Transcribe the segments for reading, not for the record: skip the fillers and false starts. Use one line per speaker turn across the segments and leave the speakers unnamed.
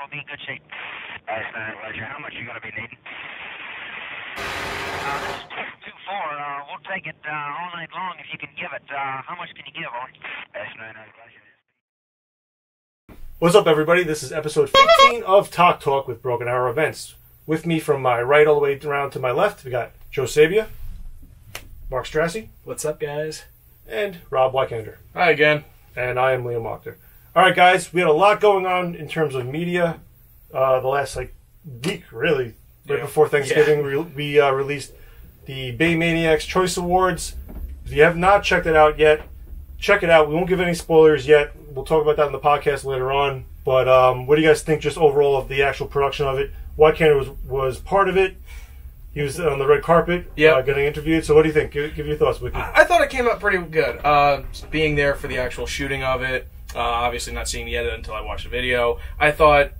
we'll be in good shape. That's my pleasure. How much you going to be needing? This is 224. We'll take it all night long if you can give it. How much can you give, Owen? That's my pleasure.
What's up, everybody? This is episode 15 of TOC Talk with Broken Arrow Events. With me from my right all the way around to my left, we got Joe Sabia, Mark Strassi.
What's up, guys?
And Rob Wykander.
Hi again.
And I am Liam Wachter. All right, guys, we had a lot going on in terms of media the last week, really. Right before Thanksgiving, we released the Bay Maniacs Choice Awards. If you have not checked it out yet, check it out. We won't give any spoilers yet. We'll talk about that in the podcast later on. But what do you guys think just overall of the actual production of it? Wykander was part of it. He was on the red carpet getting interviewed. So what do you think? Give your thoughts, Wiki.
I thought it came out pretty good. Being there for the actual shooting of it, obviously not seeing the edit until I watched the video. I thought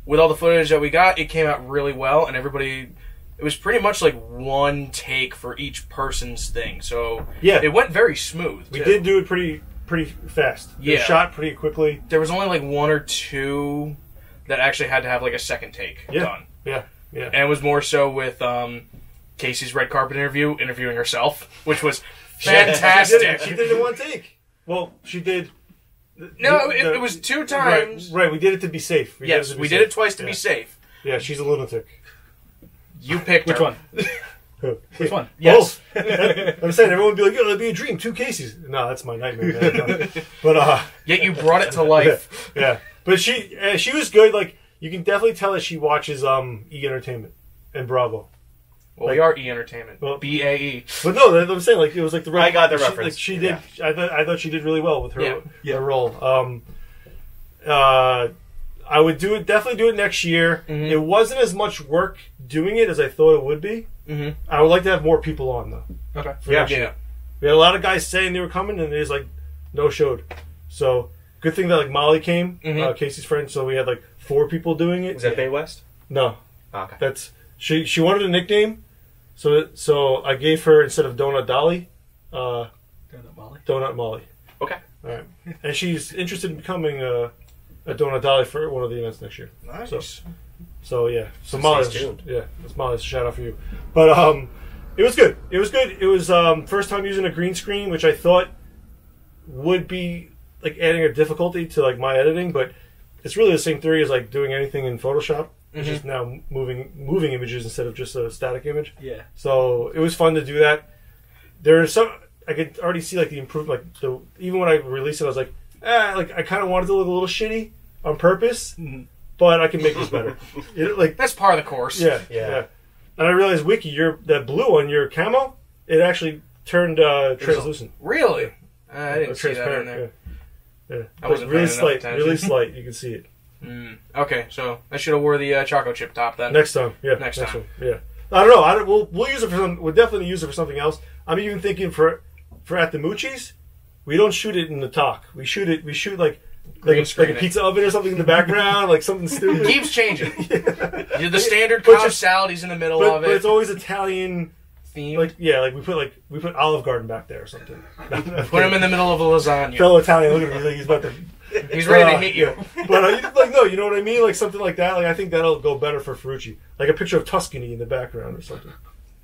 with all the footage that we got, it came out really well, and everybody... It was pretty much like one take for each person's thing. So it went very smooth,
We did do it pretty fast. It shot pretty quickly.
There was only like one or two that actually had to have like a second take done.
Yeah.
And it was more so with Casey's red carpet interviewing herself, which was fantastic.
She did it in one take. Well, she did...
it was two times.
Right, we did it to be safe.
We did it twice to be safe.
Yeah, she's a lunatic.
You picked
Which
her.
one? Which one?
Yes.
I'm saying everyone would be like, "Yo, that'd be a dream. 2 Cases." No, that's my nightmare, man. But
yet you brought it to life.
Yeah. But she was good. Like, you can definitely tell that she watches E Entertainment and Bravo.
Well, we are E Entertainment.
Well,
BAE.
But no, I'm saying it was like the right.
I got the reference.
She did. I thought she did really well with her role. I would definitely do it next year. Mm-hmm. It wasn't as much work doing it as I thought it would be. Mm-hmm. I would like to have more people on though.
Okay.
Yeah. We had a lot of guys saying they were coming, and they just no showed. So good thing that Molly came, Casey's friend. So we had 4 people doing it.
Was that Bay West?
No.
Okay.
That's she wanted a nickname, so I gave her, instead of Donut Dolly,
Donut Molly.
Donut Molly.
Okay.
All right. And she's interested in becoming a Donut Dolly for one of the events next year.
Nice.
So yeah. So
Molly's tuned.
Yeah, that's Molly's shout out for you. But it was good. It was good. It was first time using a green screen, which I thought would be adding a difficulty to my editing, but it's really the same theory as doing anything in Photoshop. It's just now moving images instead of just a static image.
Yeah. So
it was fun to do that. There are some I could already see the improvement. Even when I released it, I was I kind of wanted to look a little shitty on purpose, but I can make this better.
That's part of the course.
Yeah. And I realized, Wiki, that blue on your camo, it actually turned translucent.
Really? I didn't see that in there.
Yeah.
I wasn't
really
paying
slight.
enough attention.
Really slight. You can see it.
Okay, so I should have wore the choco chip top then.
Next time. Yeah.
Next time.
One. Yeah. I don't know. We'll use it for some. We'll definitely use it for something else. I'm even thinking for at the Moochies, we don't shoot it in the TOC. We shoot like a pizza oven or something in the background, something stupid.
Keeps changing. The standard Cobb salad, he's in the middle of it.
But it's always Italian
theme.
We put Olive Garden back there or something.
Put him in the middle of a lasagna.
Fellow Italian, look at me. He's about to.
He's ready to hit you.
But no, you know what I mean? Something like that. I think that'll go better for Ferrucci. A picture of Tuscany in the background or something.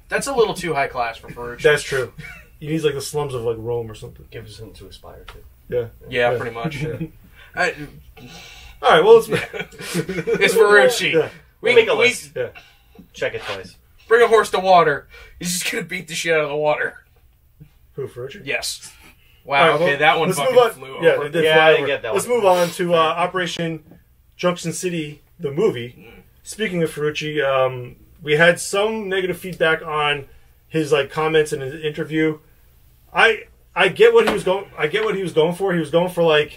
That's a little too high class for Ferrucci.
That's true. He needs the slums of Rome or something.
Gives us something to aspire to.
Yeah, pretty much.
Yeah. All right, well,
it's Ferrucci.
Yeah. We make a list. Check it twice.
Bring a horse to water. He's just gonna beat the shit out of the water.
Who, Ferrucci?
Yes. Wow. Okay, that one fucking flew over.
Yeah, it did fly
I
over.
didn't get that.
Let's move on to Operation Junction City, the movie. Speaking of Ferrucci, we had some negative feedback on his comments in his interview. I get what he was going. I get what he was going for. He was going for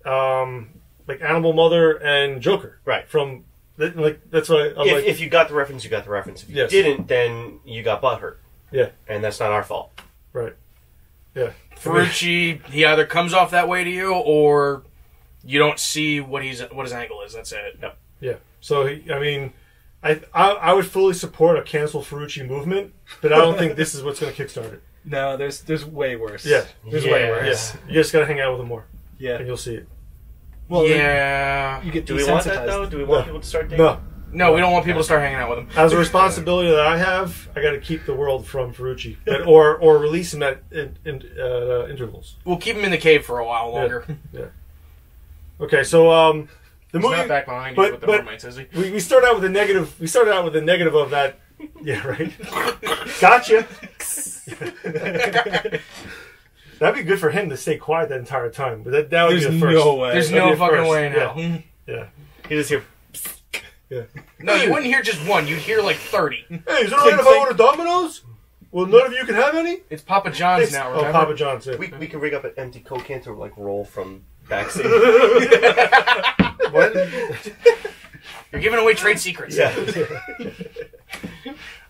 Animal Mother and Joker.
Right.
From that's what I'm
if you got the reference, you got the reference. If you didn't, then you got butthurt.
Yeah.
And that's not our fault.
Right. Yeah.
Ferrucci, he either comes off that way to you, or you don't see what his angle is. That's it.
Yep.
Yeah. So I would fully support a cancel Ferrucci movement, but I don't think this is what's going to kickstart it.
No, there's way worse.
Yeah, there's way worse. Yeah. You just got to hang out with him more.
Yeah.
And you'll see it.
Well,
yeah.
You get
Do we want that, though? Do we want people to start dating?
No, we don't want people to start hanging out with him.
As a responsibility that I have, I got to keep the world from Ferrucci, or release him at intervals.
We'll keep him in the cave for a while longer.
Yeah. Okay, so the
He's
movie.
not back behind you with the roommates, is he?
We start out with a negative. We started out with a negative of that. Yeah, right. Gotcha. That'd be good for him to stay quiet that entire time, but that would be the first.
No way.
There's no fucking way in hell.
Yeah.
He just hear.
Yeah.
No, you wouldn't hear just one. You'd hear like 30.
Hey, is it alright if I order Domino's? Well, none of you can have any.
It's Papa John's now. Remember?
Oh, Papa John's. Yeah.
We can rig up an empty Coke can to like roll from backstage.
What?
You're giving away trade secrets.
Yeah.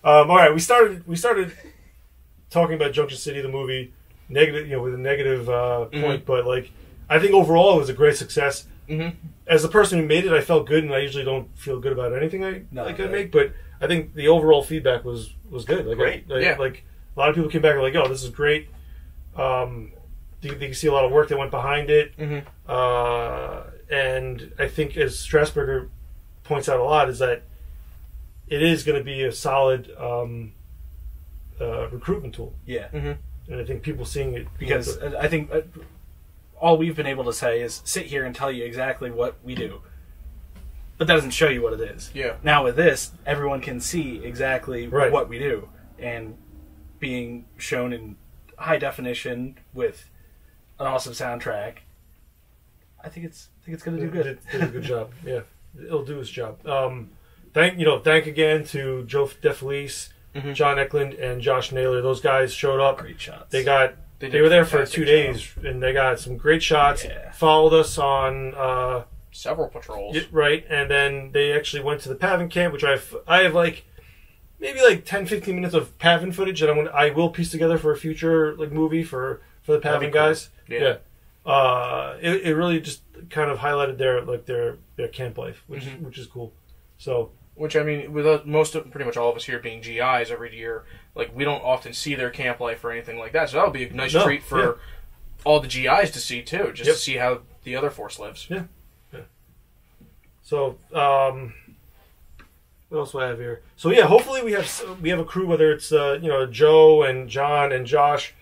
All right, we started talking about Junction City, the movie, negative, with a negative point, but like I think overall it was a great success.
Mm-hmm.
As the person who made it, I felt good, and I usually don't feel good about anything I make, but I think the overall feedback was good. Like,
great.
Like a lot of people came back and were like, "Oh, this is great." You can see a lot of work that went behind it, and I think, as Strasburger points out a lot, is that it is going to be a solid recruitment tool.
Yeah.
And I think people seeing it,
Because I think all we've been able to say is sit here and tell you exactly what we do. But that doesn't show you what it is.
Yeah.
Now with this, everyone can see exactly
Right.
what we do. And being shown in high definition with an awesome soundtrack, I think it's going to do good.
It did a good job. Yeah, it'll do its job. Thank again to Joe DeFelice, John Eklund, and Josh Naylor. Those guys showed up.
Great shots.
They were there for 2 days, and they got some great shots.
Yeah.
Followed us on
Several patrols.
right, and then they actually went to the Pavin camp, which I have like maybe like 10-15 minutes of Pavin footage that I will piece together for a future like movie for the Pavin guys.
Yeah.
It really just kind of highlighted their camp life, which is cool. So.
Which, I mean, with pretty much all of us here being GIs every year, like, we don't often see their camp life or anything like that. So that would be a nice treat for all the GIs to see, too, just to see how the other force lives.
Yeah. So, what else do I have here? So, yeah, hopefully we have a crew, whether it's, Joe and John and Josh,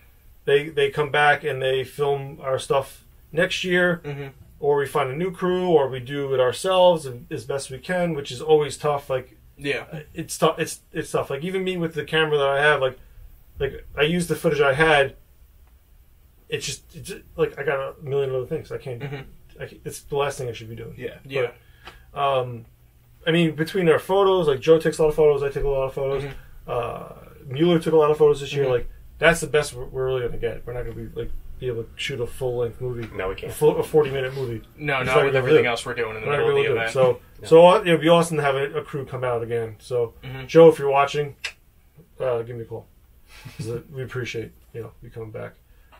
they come back and they film our stuff next year. Mm-hmm. Or we find a new crew, or we do it ourselves as best we can, which is always tough. Like, it's tough. It's tough. Like, even me with the camera that I have, like I used the footage I had. It's like I got a million other things I can't. It's the last thing I should be doing.
Yeah.
But, I mean, between our photos, like Joe takes a lot of photos, I take a lot of photos. Mueller took a lot of photos this year. Like, that's the best we're really gonna get. We're not gonna be able to shoot a full-length movie.
No, we can't.
A 40-minute movie.
No, not with everything else we're doing in the middle of the event.
So it would be awesome to have a crew come out again. So, Joe, if you're watching, give me a call. We appreciate you coming back.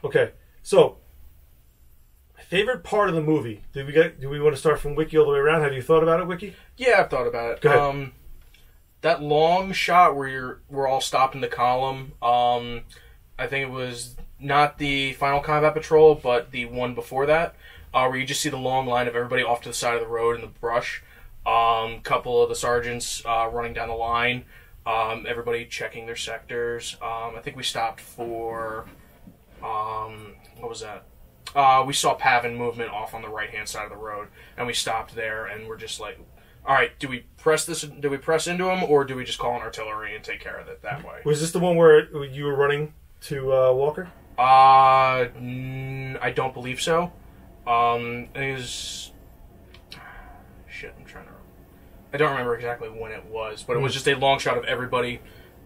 Okay, so my favorite part of the movie. Do we want to start from Wiki all the way around? Have you thought about it, Wiki?
Yeah, I've thought about it.
Go ahead.
That long shot where we're all stopped in the column. I think it was not the final combat patrol, but the one before that, where you just see the long line of everybody off to the side of the road in the brush. Couple of the sergeants running down the line. Everybody checking their sectors. I think we stopped for what was that? We saw Pavin movement off on the right-hand side of the road, and we stopped there, and we're just like, all right, do we press into him, or do we just call an artillery and take care of it that way?
Was this the one where you were running to Walker?
I don't believe so. It was... Shit, I don't remember exactly when it was, but it was just a long shot of everybody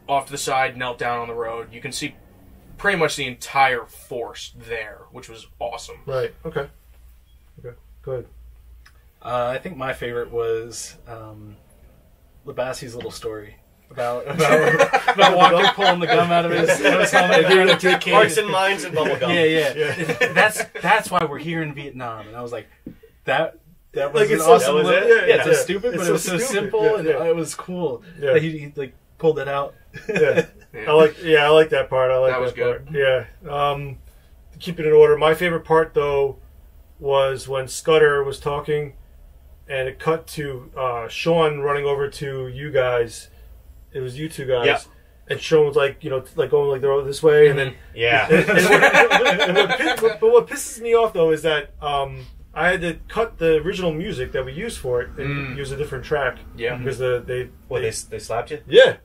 off to the side, knelt down on the road. You can see pretty much the entire force there, which was awesome.
Right, okay. Go ahead.
I think my favorite was Labassi's little story about Walker pulling the gum out of his helmet and giving it to a kid.
Hearts and minds and bubblegum.
Yeah. That's why we're here in Vietnam. And I was like, that was
like
an awesome
little,
it's stupid, but
it's
it was so simple and it was cool.
Yeah.
That he like pulled it out.
Yeah. I like that part. I like
that was
part.
good.
Yeah. Keeping it in order. My favorite part though was when Scudder was talking, and it cut to Sean running over to you guys. It was you two guys.
Yep.
And Sean was like, like going like they're this way, and then but what pisses me off though is that I had to cut the original music that we used for it and use a different track.
Yeah,
because they
slapped you.
Yeah,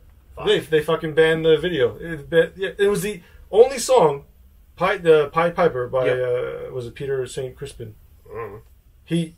they fucking banned the video. It was the only song, Pied Piper by was it Peter St. Crispin? They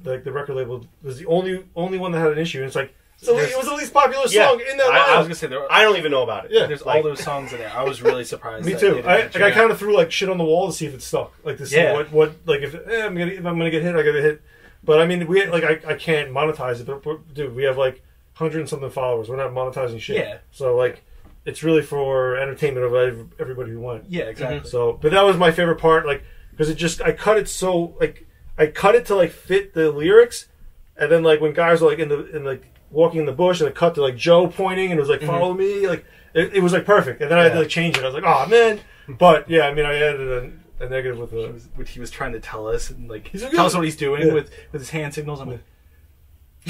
like the record label was the only one that had an issue. And it's like. So it was the least popular song in that lineup.
I was gonna say
I don't even know about it.
Yeah,
there's all those songs in there. I was really surprised.
Me too. I kind of threw like shit on the wall to see if it stuck, like to see what like if I'm gonna get hit, I gotta hit. But I mean, we like I can't monetize it. But dude, we have like 100 and something followers. We're not monetizing shit.
Yeah.
So like, it's really for entertainment of everybody who wants.
Yeah, exactly.
So, but that was my favorite part, like because I cut it so like I cut it to like fit the lyrics, and then like when guys were like in like. Walking in the bush, and it cut to like Joe pointing, and it was like follow me, like it was like perfect. And then I had to like change it. I was like, oh man, but yeah, I mean, I added a negative with
what he was trying to tell us, and like tell us what he's doing with his hand signals. I'm like,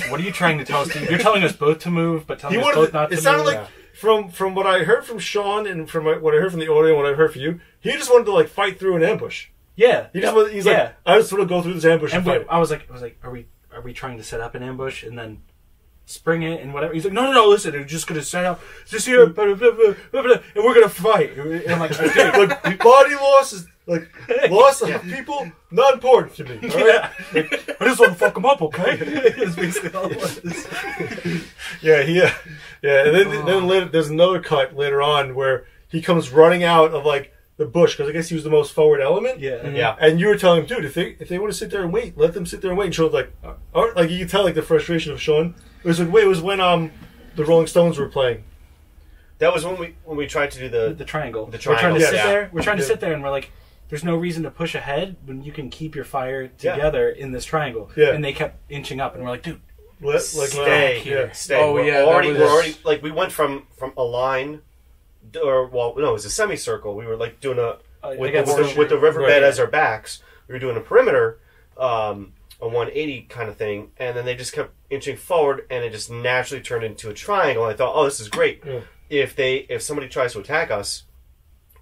what are you trying to tell us? You're telling us both to move, but telling us both not to move.
It sounded like from what I heard from Sean and from what I heard from the audio and what I heard from you, he just wanted to like fight through an ambush.
Yeah,
he's like, I just want to go through this ambush. And fight.
I was like, are we trying to set up an ambush and then spring it and whatever? He's like, no, listen, we're just gonna set up just here, and we're gonna fight. And I'm like,
like body loss is like loss of people not important to me. All right?
I just want to fuck him up, okay? That's basically all it was.
Yeah. And then later, there's another cut later on where he comes running out of like the bush because I guess he was the most forward element.
Yeah.
And you were telling him, dude, if they want to sit there and wait, let them sit there and wait. And Sean's like, like you can tell like the frustration of Sean. It was when the Rolling Stones were playing.
That was when we tried to do the
triangle.
The triangle.
We're trying to sit there. We're trying to sit there, and we're like, there's no reason to push ahead when you can keep your fire together in this triangle. Yeah. And they kept inching up, and we're like, dude,
stay.
Oh
we're already like we went from a line, it was a semicircle. We were like doing with the riverbed as our backs. We were doing a perimeter. A 180 kind of thing, and then they just kept inching forward, and it just naturally turned into a triangle. And I thought, this is great. Yeah. If somebody tries to attack us,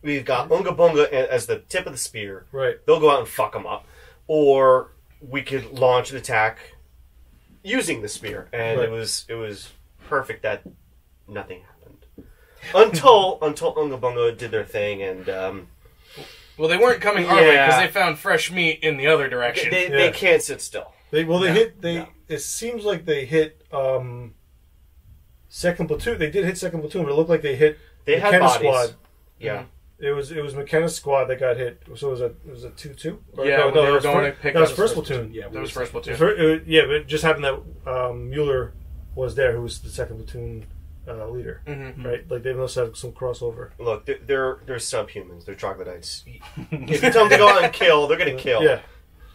we've got Unga Bunga as the tip of the spear.
Right.
They'll go out and fuck them up, or we could launch an attack using the spear, and it was perfect that nothing happened until Unga Bunga did their thing and.
Well, they weren't coming our way because they found fresh meat in the other direction.
They can't sit still.
It seems like they hit second platoon. They did hit second platoon, but it looked like they hit McKenna's squad.
Yeah,
it was McKenna's squad that got hit. So was it a 2-2?
Yeah, they were going to pick up.
That was first platoon.
Yeah, that was first platoon.
But it just happened that Mueller was there, who was the second platoon. Leader, right? Like they must have some crossover.
Look, they're subhumans. They're troglodytes. If you tell them to go out and kill, they're going to kill.
Yeah.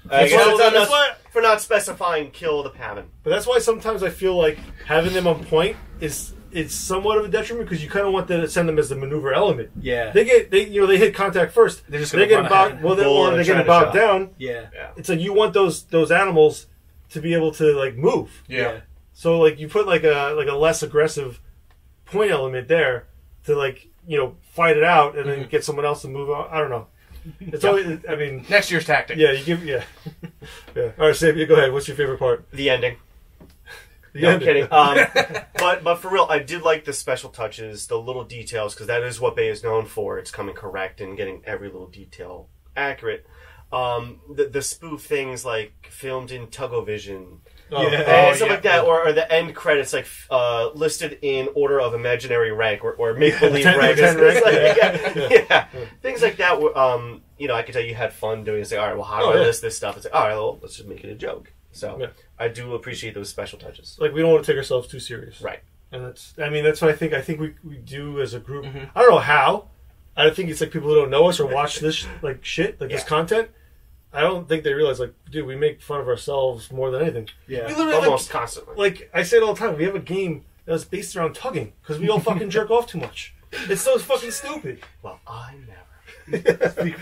That's why, for not specifying kill the pavan.
But that's why sometimes I feel like having them on point it's somewhat of a detriment because you kind of want to send them as the maneuver element.
Yeah.
They hit contact first.
They're just
they get bogged. Or they get bogged down.
Yeah.
It's like you want those animals to be able to like move.
Yeah.
So like you put like a less aggressive point element there to like fight it out and then get someone else to move on. I don't know. It's always, I mean,
next year's tactic.
Yeah, you give yeah. All right, Xavier, go ahead. What's your favorite part?
The ending. I'm kidding. But for real, I did like the special touches, the little details, because that is what Bay is known for. It's coming correct and getting every little detail accurate. The spoof things like filmed in Tuggo-Vision. And stuff like that, or the end credits like listed in order of imaginary rank or make believe rank. Things like that. I could tell you had fun doing. It's like, all right, well, how do I list this stuff? It's like, all right, well, let's just make it a joke. So I do appreciate those special touches.
Like we don't want to take ourselves too serious,
right?
And that's what I think. I think we do as a group. I don't know how. I think it's like people who don't know us or watch this like shit, like this content. I don't think they realize, like, dude, we make fun of ourselves more than anything.
Yeah,
we literally
almost constantly.
Like, I say it all the time, we have a game that's based around tugging, because we all fucking jerk off too much. It's so fucking stupid.
Well, I never.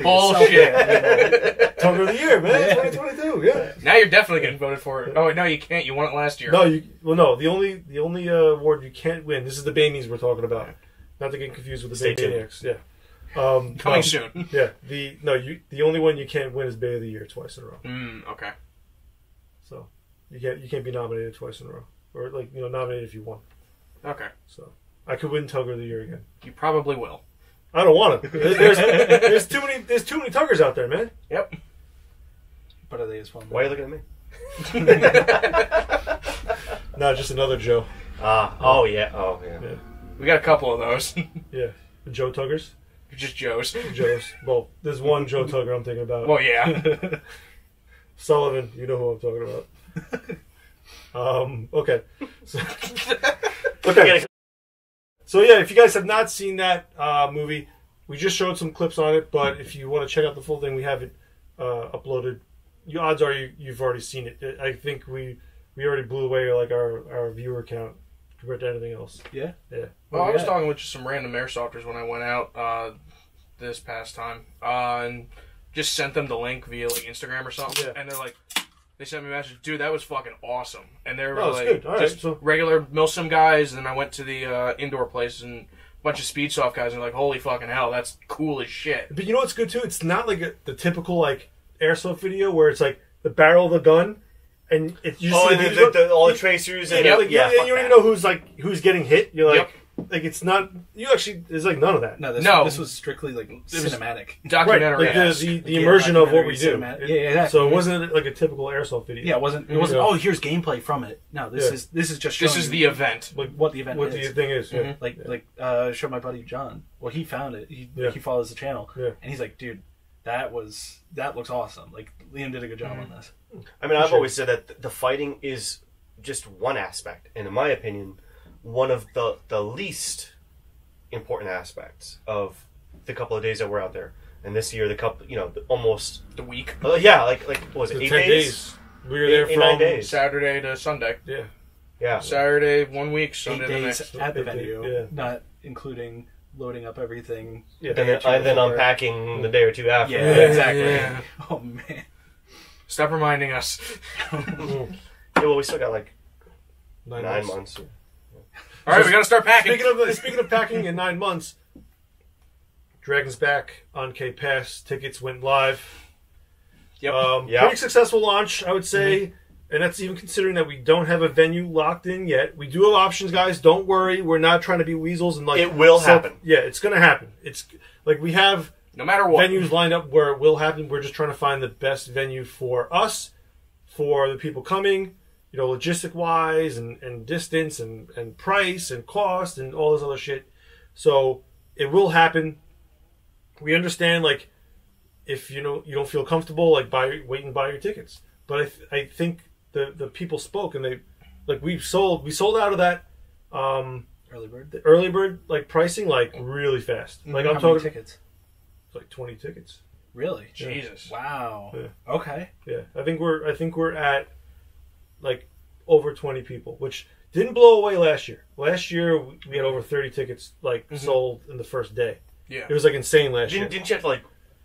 Bullshit.
Tugger of the year, man. 2022. Yeah.
Now you're definitely getting voted for it. Oh no, you can't. You won it last year.
No, no. The only award you can't win. This is the Bamies we're talking about. Not to get confused with the Bay Maniacs. Yeah.
Coming soon.
Yeah. The only one you can't win is Bay of the Year twice in a row.
Okay.
So you can't be nominated twice in a row, or nominated if you won.
Okay.
So I could win Tugger of the Year again.
You probably will.
I don't want to. There's too many Tuggers out there, man.
Yep.
But are they as fun?
Why are you looking at me?
No, just another Joe.
Oh yeah.
We got a couple of those.
Yeah. The Joe Tuggers?
Just Joes.
Joes. Well, there's one Joe Tugger I'm thinking about.
Well, yeah.
Sullivan, you know who I'm talking about. Okay. Okay. So yeah, if you guys have not seen that movie, we just showed some clips on it, but if you want to check out the full thing, we have it uploaded. Odds are you've already seen it. I think we already blew away our viewer count compared to anything else.
Yeah?
Yeah.
Well, I was talking with just some random airsofters when I went out this past time, and just sent them the link via Instagram or something, and they're like, they sent me a message, dude, that was fucking awesome. And they were
good. All
just
right,
regular Milsim guys, and then I went to the indoor place and a bunch of Speedsoft guys, and they're like, holy fucking hell, that's cool as shit.
But you know what's good too? It's not like the typical airsoft video where it's like the barrel of the gun, and you
all
see
the tracers, and
you don't even know who's getting hit. You're like, it's not. There's none of that.
No, this was strictly cinematic,
documentary.
Right, the immersion of what we do.
Yeah, exactly.
So it wasn't like a typical airsoft video.
Yeah, it wasn't. Oh, here's gameplay from it. No, this is just showing
this is the event.
What the event is.
What the thing is. Yeah.
Showed my buddy John. Well, he found it. He follows the channel, and he's like, dude, that looks awesome. Like Liam did a good job on this.
I mean, I've always said that the fighting is just one aspect, and in my opinion, one of the least important aspects of the couple of days that we're out there. And this year, almost
the week.
What was it, 8
10 days? We were there from
9 days.
Saturday to Sunday.
Yeah.
Saturday 1 week, Sunday
8
the
days
next.
at the venue,
Yeah.
not including loading up everything.
Yeah.
And then unpacking the day or two after.
Yeah, exactly.
Yeah.
Oh man.
Stop reminding us.
Yeah, well, we still got
9
months.
All right, we gotta start packing.
Speaking of packing in 9 months, Dragon's back on Khe Pass. Tickets went live.
Yep.
Pretty successful launch, I would say. And that's even considering that we don't have a venue locked in yet. We do have options, guys. Don't worry. We're not trying to be weasels and
it will happen.
Yeah, it's going to happen. It's we have
no matter what
venues lined up where it will happen. We're just trying to find the best venue for us, for the people coming, logistic wise and distance and price and cost and all this other shit. So it will happen. We understand if you don't feel comfortable, wait and buy your tickets. But I think the people spoke and they we sold out of that
Early bird.
the early bird pricing really fast.
How
I'm
many
talking
tickets.
20 tickets.
Really?
Jesus.
Wow.
Yeah.
Okay.
Yeah, I think we're at over 20 people, which didn't blow away last year. Last year we had over 30 tickets sold in the first day.
Yeah.
It was insane last year.
Didn't you have to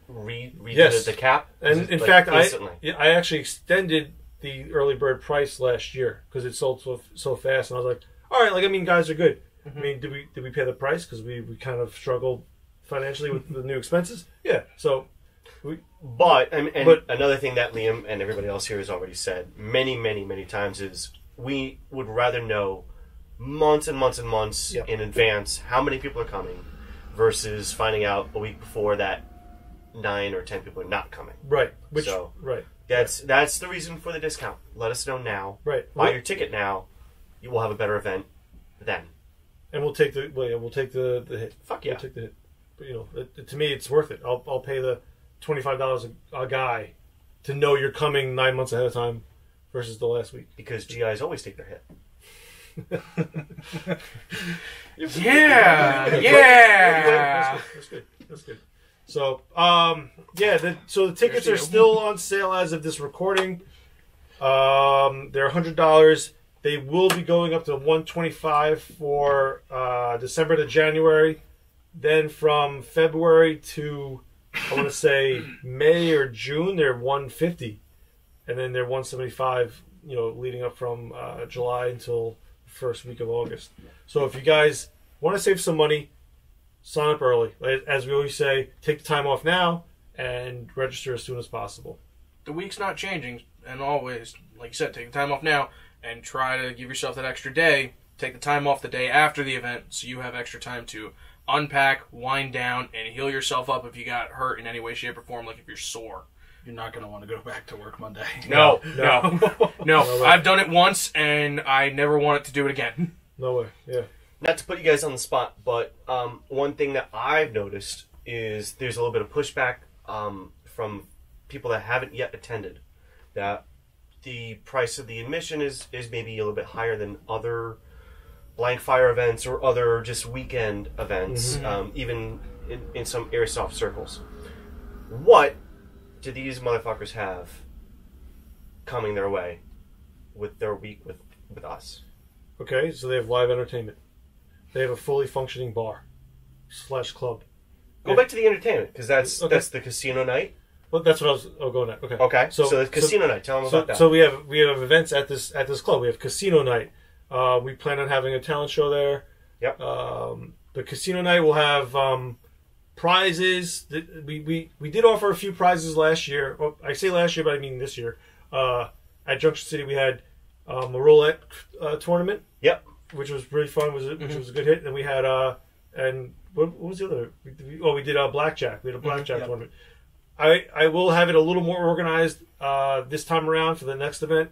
read
Yes.
the cap?
And in fact,
instantly?
I actually extended the early bird price last year because it sold so fast, and I was like, all right, guys are good. I mean, did we pay the price because we kind of struggled financially with the new expenses? Yeah. So,
but another thing that Liam and everybody else here has already said many, many, many times is we would rather know months and months and months in advance how many people are coming versus finding out a week before that 9 or 10 people are not coming.
Right. Right.
That's the reason for the discount. Let us know now.
Right.
Buy your ticket now. You will have a better event then.
And we'll take the hit.
Fuck yeah.
We'll take the hit. But, to me, it's worth it. I'll pay the $25 a guy to know you're coming 9 months ahead of time versus the last week.
Because GIs always take their hit.
Yeah.
That's good. So, so the tickets are still on sale as of this recording. They're $100. They will be going up to $125 for December to January. Then from February to I want to say May or June, they're 150, and then they're 175. You know, leading up from July until the first week of August. So if you guys want to save some money, sign up early. As we always say, take the time off now and register as soon as possible.
The week's not changing, and always, like you said, take the time off now and try to give yourself that extra day. Take the time off the day after the event so you have extra time to unpack, wind down, and heal yourself up if you got hurt in any way, shape, or form, like if you're sore.
You're not going to want to go back to work Monday.
No. I've done it once, and I never want it to do it again.
No way, yeah.
Not to put you guys on the spot, but one thing that I've noticed is there's a little bit of pushback from people that haven't yet attended. That the price of the admission is maybe a little bit higher than other blank fire events or other just weekend events, even in some airsoft circles. What do these motherfuckers have coming their way with their week with us?
Okay, so they have live entertainment. They have a fully functioning bar / club.
Go back to the entertainment, because that's the casino night.
Well, that's what I was going at. Okay.
Okay. So the casino night. Tell them about that.
So we have events at this club. We have casino night. We plan on having a talent show there.
Yep.
The casino night will have prizes. We did offer a few prizes last year. Well, I say last year, but I mean this year. At Junction City, we had a roulette tournament.
Yep.
Which was really fun. Which was a good hit. And we had and what was the other? We did blackjack. We had a blackjack tournament. I will have it a little more organized this time around for the next event.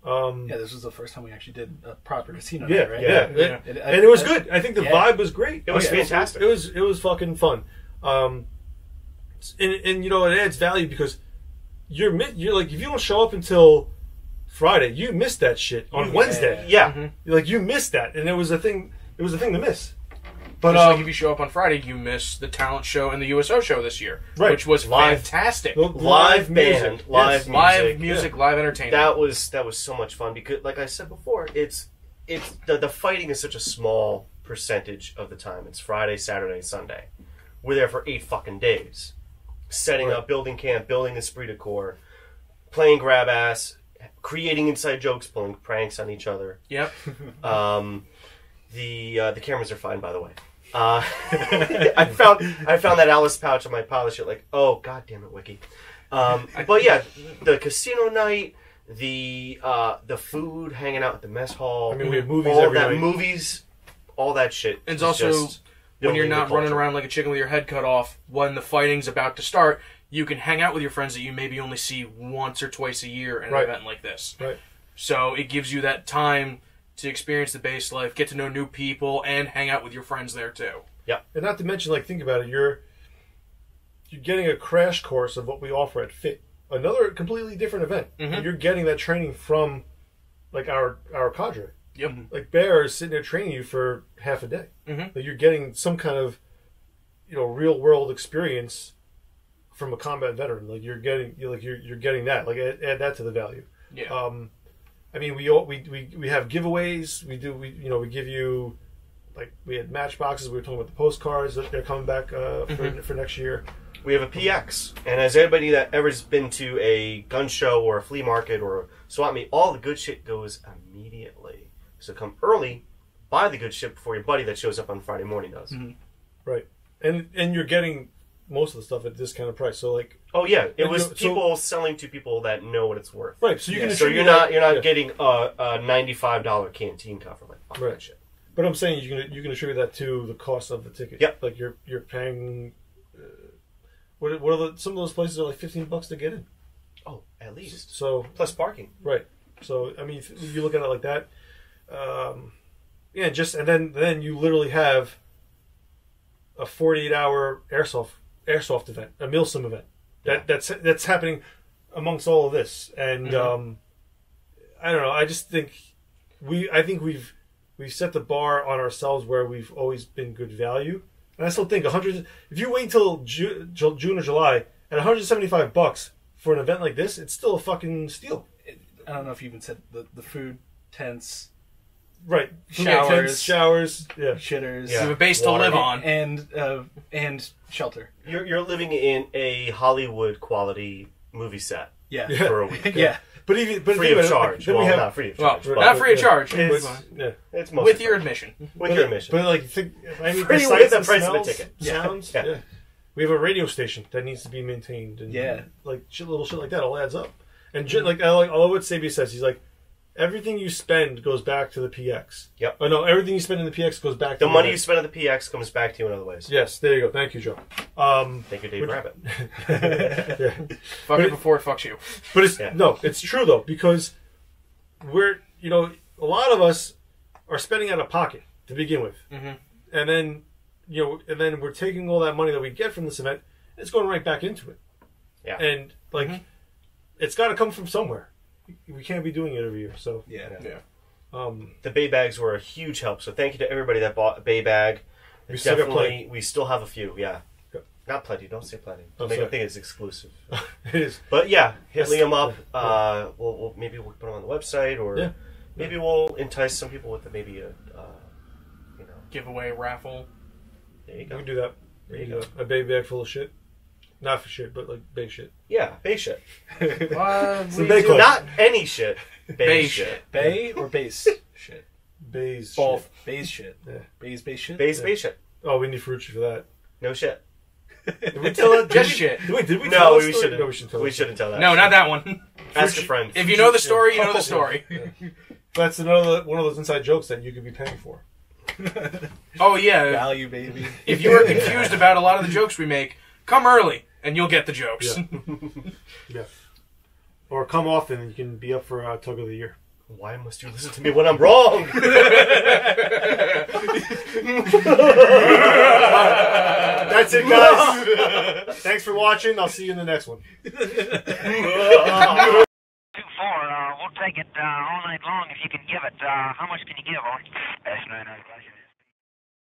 This was the first time we actually did a proper casino night, right?
Yeah. And it was good. I think the vibe was great.
It was fantastic.
It was fucking fun. And you know, it adds value because you're like, if you don't show up until Friday, you missed that shit on Wednesday.
Yeah.
You missed that, and it was a thing to miss. But
just like if you show up on Friday, you miss the talent show and the USO show this year, which was fantastic.
Live band, live
music, live entertainment.
That was so much fun because, like I said before, it's the fighting is such a small percentage of the time. It's Friday, Saturday, Sunday. We're there for 8 fucking days, setting up, building camp, building esprit de corps, playing grab ass, creating inside jokes, pulling pranks on each other.
Yep.
The cameras are fine, by the way. I found that Alice pouch on my pile of shit. Like, oh god damn it, Wiki. But yeah, the casino night, the food, hanging out at the mess hall.
I mean, we have movies every night.
Movies, all that shit.
And it's also when you're not running around like a chicken with your head cut off when the fighting's about to start. You can hang out with your friends that you maybe only see once or twice a year in an event like this.
Right.
So it gives you that time to experience the base life, get to know new people, and hang out with your friends there too.
Yeah.
And not to mention, like, think about it, you're getting a crash course of what we offer at FIT. Another completely different event. And you're getting that training from, like, our cadre.
Yep.
Like, Bear is sitting there training you for half a day. Like, you're getting some kind of, real world experience from a combat veteran. Like, you're getting that. Like, add that to the value.
Yeah.
I mean, we have giveaways. We give you, like, we had matchboxes. We were talking about the postcards that they're coming back for next year.
We have a PX, and as anybody that ever's been to a gun show or a flea market or a swap meet, all the good shit goes immediately. So come early, buy the good shit before your buddy that shows up on Friday morning does.
Right, and you're getting most of the stuff at a discounted price. So, like,
oh yeah, it was people selling to people that know what it's worth.
Right, so
you're not getting a $95 canteen cover, like fuck that shit.
But I'm saying you can attribute that to the cost of the ticket.
Yep.
Like, you're paying. What are some of those places are like $15 to get in?
Oh, at least.
So
plus parking.
Right. So I mean, if you look at it like that, and then you literally have a 48-hour airsoft event, a Milsim event. That's happening amongst all of this, and I don't know. I just think we've set the bar on ourselves where we've always been good value, and I still think 100. If you wait till June or July at $175 for an event like this, it's still a fucking steal.
I don't know if you even said the food, tents,
right.
Showers.
Showers. Yeah.
Shitters.
You have a base
Water.
to live on.
And shelter.
You're living in a Hollywood quality movie set
Yeah.
for a week.
Yeah.
But
Free of charge.
Then
Well,
we have,
not free of
Well,
charge. but
not free of charge.
it's, yeah.
It's mostly
With your
free.
admission.
With your admission.
But like, think, I mean,
Pretty
the
with
sights
the
and
price of the
smells,
ticket.
sounds.
Yeah.
Yeah. We have a radio station that needs to be maintained, and
Yeah.
like little shit like that all adds up. And like I love what Sabia says. He's like, everything you spend goes back to the PX.
Yep.
Oh no, everything you spend in the PX goes back to
The money you spend on the PX comes back to you in other ways.
Yes, there you go. Thank you, Joe.
Thank you, Dave Rabbit.
Yeah.
Fuck it before it fucks you.
But it's
Yeah.
no, it's true though, because we're a lot of us are spending out of pocket to begin with, and then we're taking all that money that we get from this event, and it's going right back into it.
Yeah.
And like, it's got to come from somewhere. We can't be doing it every year. So
Yeah.
The Bay bags were a huge help, so thank you to everybody that bought a Bay bag.
We still got plenty.
We still have a few, yeah.
Yep.
Not plenty, don't say plenty.
Oh,
Make
sorry.
I think it's exclusive.
it is.
But yeah, hit
That's-
Liam up.
yeah.
We'll maybe we'll put them on the website, or
Yeah.
maybe we'll entice some people with maybe a,
Giveaway, raffle.
there you
We
go.
can do that.
There you
We
go.
can do that. A baby bag full of shit. Not for shit, but like big shit.
Yeah, Bay shit.
Some Bay Club.
Not any shit.
Bay
shit.
Bay or base shit?
Bays.
Both.
Shit.
Base shit.
Yeah.
Base shit?
Bay shit.
Oh, we need Ferrucci for that.
No shit.
Did we tell it?
Just shit.
Did we
No,
tell
we
that story?
shouldn't.
No, we shouldn't tell
We
that
shouldn't tell that.
No, not that one.
Ask a friend.
If you know the story, you know the story.
That's another one of those inside jokes that you could be paying for.
Oh, yeah.
Value, baby.
If you are confused about a lot of the jokes we make, come early and you'll get the jokes.
Yeah. Yeah. Or come often and you can be up for Tug of the Year.
Why must you listen to me when I'm wrong?
That's it, guys. Thanks for watching. I'll see you in the next one.
Too far. We'll take it all night long if you can give it. How much can you give on? S99.